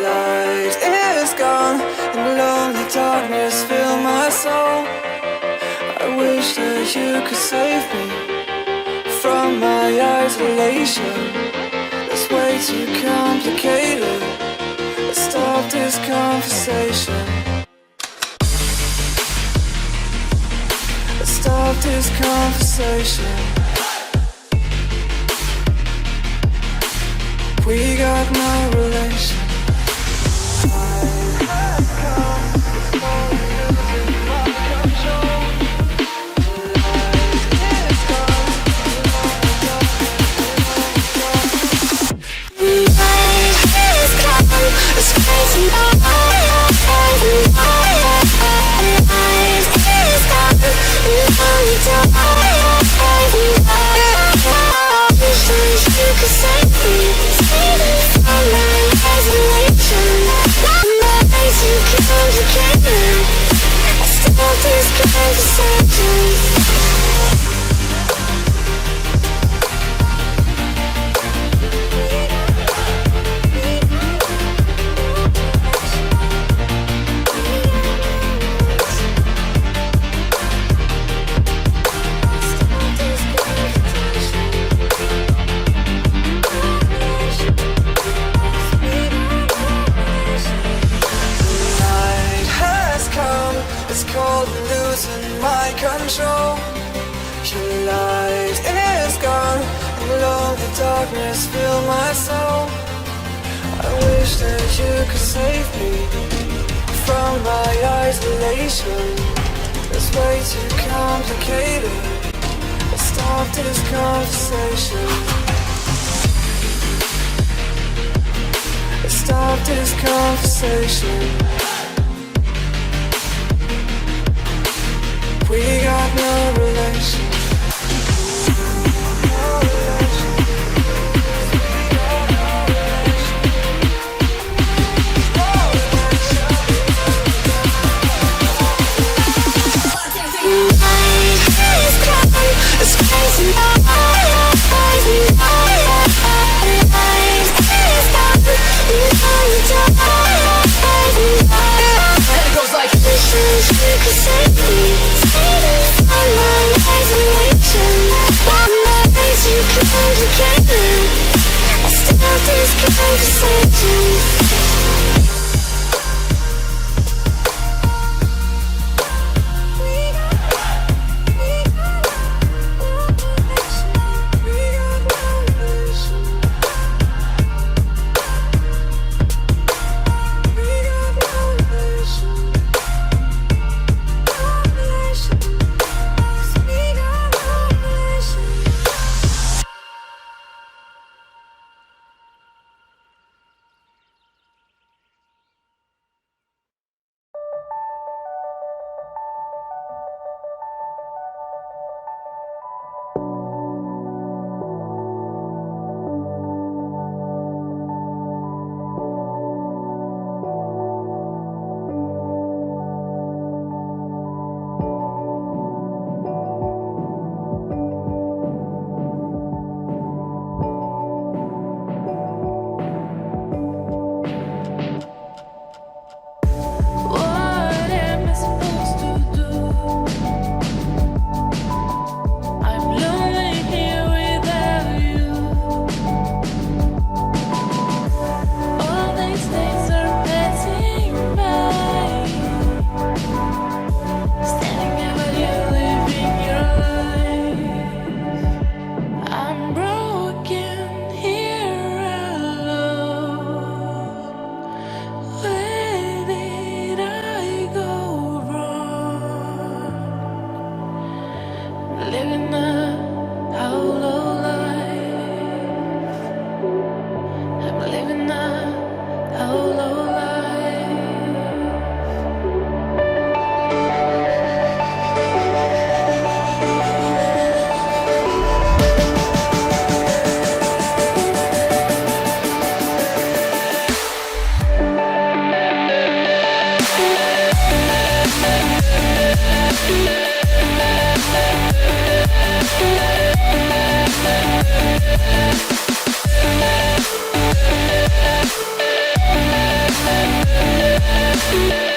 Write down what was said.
light is gone and lonely darkness fill my soul. I wish that you could save me from my isolation. It's way too complicated. Let's stop this conversation. Let's stop this conversation. We got no relation. It's crazy. You could save me from my isolation. My ways too complicated. Stop this conversation. Control. Your light is gone and lonely darkness fill my soul. I wish that you could save me from my isolation. It's way too complicated. Let's stop this conversation. Let's stop this conversation. We got no relation. It's crazy. And it goes like this. You could save me from my isolation. My ways too complicated. I stop this conversation. you.